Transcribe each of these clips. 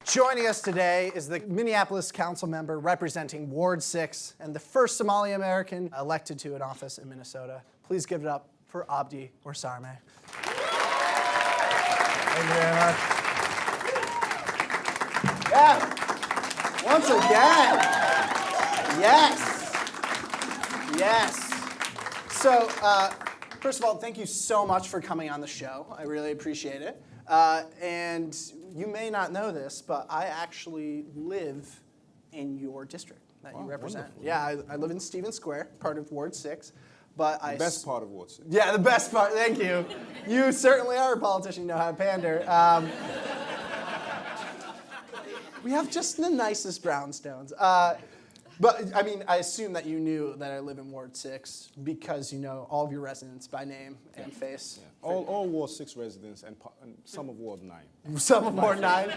Joining us today is the Minneapolis council member representing Ward 6 and the first Somali American elected to an office in Minnesota. Please give it up for Abdi Warsame. Thank you very much. Yeah, once again. Yes. Yes. So, first of all, thank you so much for coming on the show. I really appreciate it. And you may not know this, but I actually live in your district that you represent. Wonderful. Yeah, I live in Stevens Square, part of Ward 6. But The best part of Ward 6. Yeah, the best part. Thank you. You certainly are a politician. You know how to pander. We have just the nicest brownstones. But, I mean, I assume that you knew that I live in Ward 6 because you know all of your residents by name and face. Yeah. All Ward 6 residents and some of Ward 9. Some of Ward 9?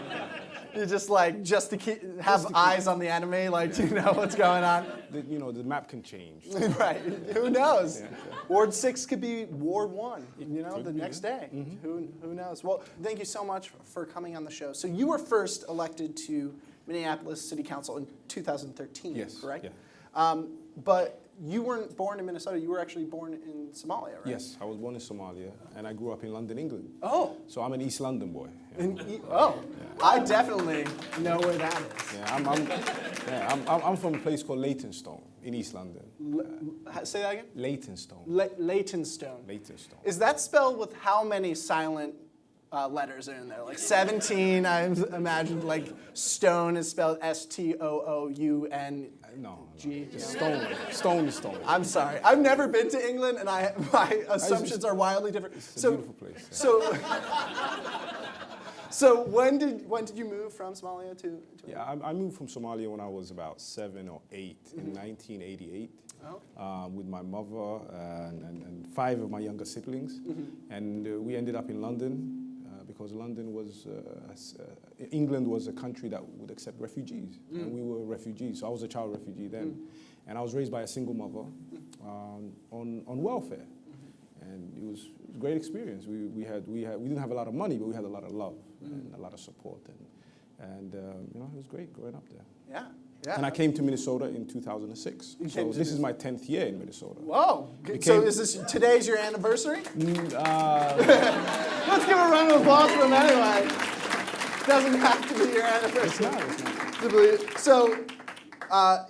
You're just like, just to have eyes on the enemy, like, to know what's going on? The map can change. Right. Who knows? Yeah. Ward 6 could be Ward 1, the be, next yeah. day. Who knows? Well, thank you so much for coming on the show. So you were first elected to Minneapolis City Council in 2013, Yes, correct? yeah. But you weren't born in Minnesota. You were actually born in Somalia, right? Yes, I was born in Somalia, and I grew up in London, England. Oh. So I'm an East London boy. I definitely know where that is. Yeah, I'm from a place called Leytonstone in East London. Say that again? Leytonstone. Leytonstone. Leytonstone. Is that spelled with how many silent letters are in there? Like 17, I imagine, like stone is spelled S-T-O-O-U-N. No. G. Stone. Stone is stone. I'm sorry. I've never been to England, and my assumptions are wildly different. It's a beautiful place. Yeah. So when did you move from Somalia to Yeah, I moved from Somalia when I was about 7 or 8 in 1988 with my mother and 5 of my younger siblings. And we ended up in London because London was, England was a country that would accept refugees. And we were refugees, so I was a child refugee then. And I was raised by a single mother on welfare. And it was a great experience. We didn't have a lot of money, but we had a lot of love and a lot of support. And it was great growing up there. Yeah. Yeah. And I came to Minnesota in 2006. So this is my 10th year in Minnesota. Whoa. So today's your anniversary? Let's give a round of applause for him anyway. Doesn't have to be your anniversary. It's not. So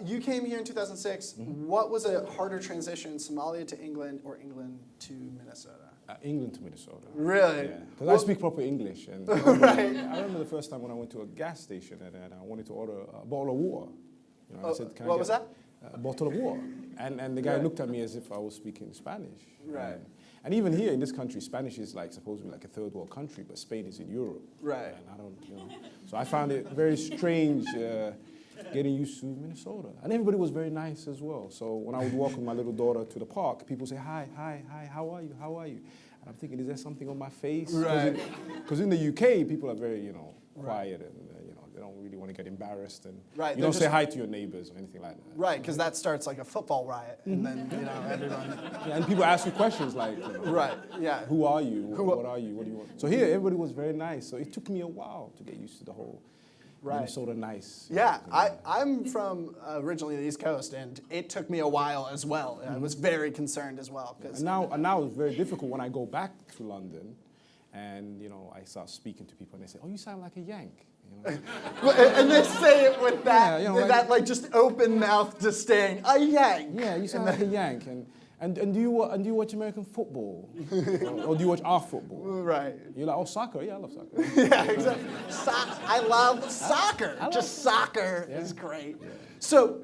you came here in 2006. What was a harder transition, Somalia to England or England to Minnesota? England to Minnesota. Really? Yeah, because I speak proper English. And Right. I remember the first time when I went to a gas station and I wanted to order a bottle of water. I said, "Can I what get was that? A bottle of water." And the guy looked at me as if I was speaking Spanish. Right. And even here in this country, Spanish is supposed to be like a third world country, but Spain is in Europe. Right. And I don't. So I found it very strange getting used to Minnesota. And everybody was very nice as well. So when I would walk with my little daughter to the park, people say, hi, how are you? And I'm thinking, is there something on my face? Right. Because in the UK, people are very, quiet and, they don't really want to get embarrassed. And you don't say hi to your neighbors or anything like that. Right, because that starts like a football riot. And then, everyone... Yeah, and people ask you questions like, Right, yeah. who are you? What are you? What do you want? So here, everybody was very nice. So it took me a while to get used to the whole Minnesota nice. Yeah, I'm from originally the East Coast, and it took me a while as well. I was very concerned as well. And now it's very difficult when I go back to London and, I start speaking to people and they say, oh, you sound like a Yank. And they say it with that, that just open mouth disdain. A Yank. Yeah, you sound like a Yank. And do you watch American football? or do you watch our football? Right. You're like, oh, soccer? Yeah, I love soccer. Yeah, exactly. I love soccer. Soccer is great. Yeah. So,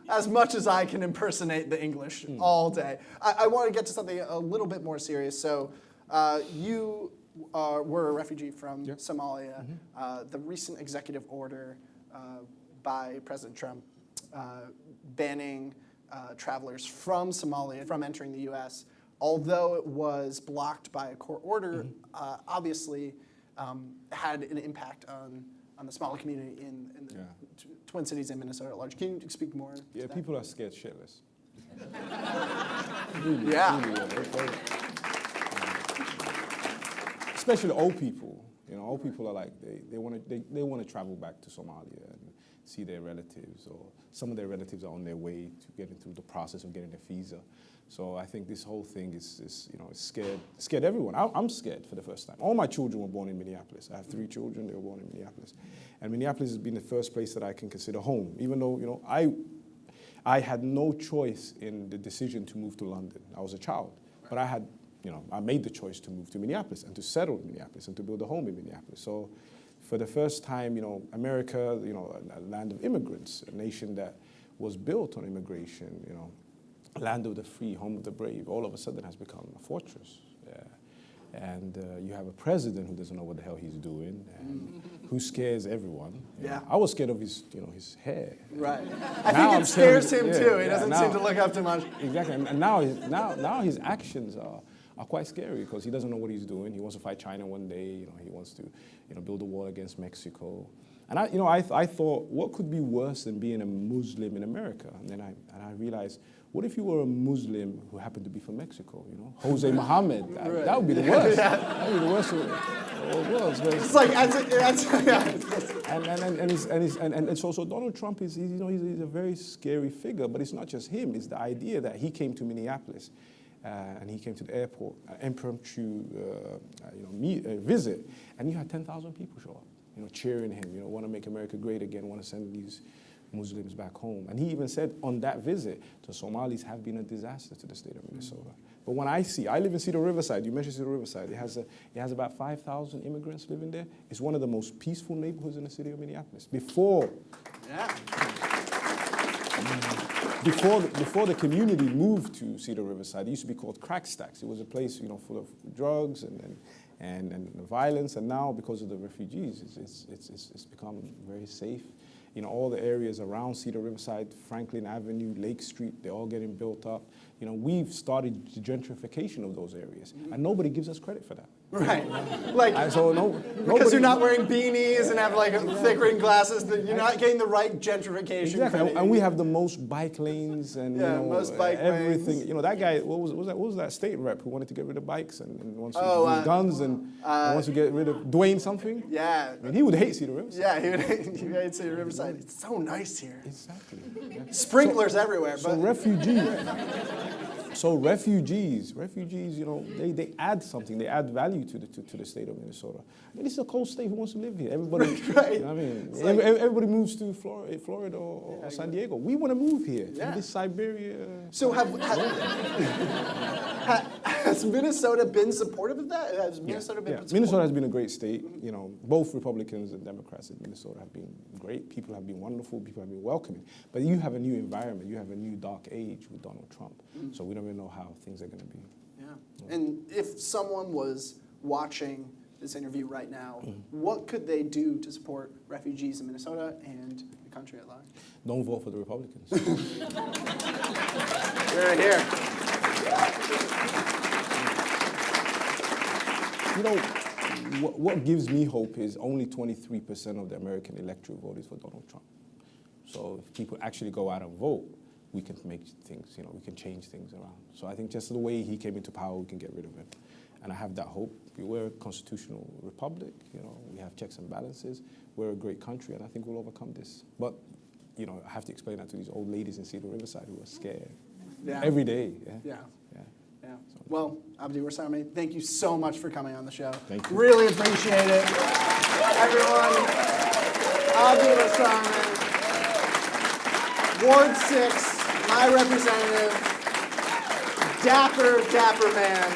as much as I can impersonate the English all day, I want to get to something a little bit more serious. So, you were a refugee from Somalia. The recent executive order by President Trump banning travelers from Somalia from entering the U.S., although it was blocked by a court order, obviously had an impact on the Somali community in the Twin Cities and Minnesota at large. Can you speak more to that? People are scared shitless. Yeah. Especially old people. You know, old people are like, they want to travel back to Somalia and see their relatives, or some of their relatives are on their way to getting through the process of getting a visa. So I think this whole thing is you know, scared everyone. I'm scared for the first time. All my children were born in Minneapolis. I have 3 children, they were born in Minneapolis. And Minneapolis has been the first place that I can consider home, even though, you know, I had no choice in the decision to move to London. I was a child, but I made the choice to move to Minneapolis and to settle in Minneapolis and to build a home in Minneapolis. So for the first time, you know, America, you know, a land of immigrants, a nation that was built on immigration, you know, land of the free, home of the brave, all of a sudden has become a fortress. Yeah. And you have a president who doesn't know what the hell he's doing and who scares everyone. Yeah. I was scared of his shair. Right. I think it scares him too. He doesn't now, seem to look up too much. Exactly. And now his actions are quite scary because he doesn't know what he's doing. He wants to fight China one day. You know, he wants to, you know, build a wall against Mexico. And I thought, what could be worse than being a Muslim in America? And then I realized, what if you were a Muslim who happened to be from Mexico? You know, Jose Muhammad. Right. That would be the worst. That would be the worst of the world. It's like, and so Donald Trump is, he's a very scary figure. But it's not just him. It's the idea that he came to Minneapolis. And he came to the airport, impromptu visit, and you had 10,000 people show up, you know, cheering him, you know, want to make America great again, want to send these Muslims back home. And he even said on that visit, the Somalis have been a disaster to the state of Minnesota. But when I live in Cedar-Riverside, you mentioned Cedar-Riverside, it has about 5,000 immigrants living there. It's one of the most peaceful neighborhoods in the city of Minneapolis. Before the community moved to Cedar-Riverside, it used to be called Crack Stacks. It was a place, you know, full of drugs and violence. And now, because of the refugees, it's become very safe. You know, all the areas around Cedar-Riverside, Franklin Avenue, Lake Street, they're all getting built up. You know, we've started the gentrification of those areas, and nobody gives us credit for that. Right. Like, because you're not wearing beanies and have like thick ring glasses, you're not getting the right gentrification. Exactly. credit. And we have the most bike lanes and most bike everything. lanes. You know, that guy, what was that state rep who wanted to get rid of bikes and wants to use guns and wants to get rid of Dwayne something? Yeah. I mean, he would hate Cedar Riverside. Yeah, he would hate Cedar Riverside. It's so nice here. Exactly. Yeah. Sprinklers everywhere. So refugees, you know, they add something. They add value to the state of Minnesota. I mean, it's a cold state. Who wants to live here? Everybody, right. You know what I mean, everybody moves to Florida or San Diego. We want to move here. Yeah. This Siberia. So has Minnesota been supportive of that? Has Minnesota been supportive? Minnesota has been a great state. You know, both Republicans and Democrats in Minnesota have been great. People have been wonderful. People have been welcoming. But you have a new environment. You have a new dark age with Donald Trump. So we don't even know how things are going to be. Yeah. And if someone was watching this interview right now, what could they do to support refugees in Minnesota and the country at large? Don't vote for the Republicans. You're here. You know, what gives me hope is only 23% of the American electorate voted for Donald Trump. So if people actually go out and vote, we can make things, you know, we can change things around. So I think just the way he came into power, we can get rid of him. And I have that hope. We're a constitutional republic, you know, we have checks and balances. We're a great country, and I think we'll overcome this. But, you know, I have to explain that to these old ladies in Cedar-Riverside who are scared every day. Yeah. Well, Abdi Warsame, thank you so much for coming on the show. Thank you. Really appreciate it. Everyone, Abdi Warsame, Ward 6, my representative, dapper man.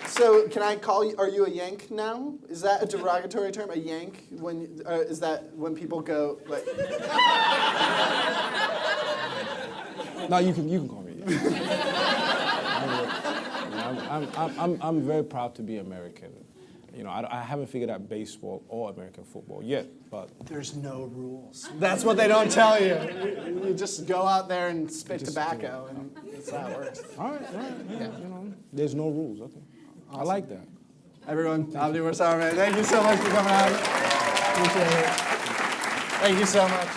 So can I call you, are you a Yank now? Is that a derogatory term, a Yank? Is that when people go, like... No, you can call me. I'm very proud to be American. You know, I haven't figured out baseball or American football yet, but... There's no rules. That's what they don't tell you. You just go out there and spit tobacco, and that's how it works. All right. Yeah. You know, there's no rules. Okay. Awesome. I like that. Everyone, Abdi Warsame, thank you so much for coming out. Appreciate it. Thank you so much.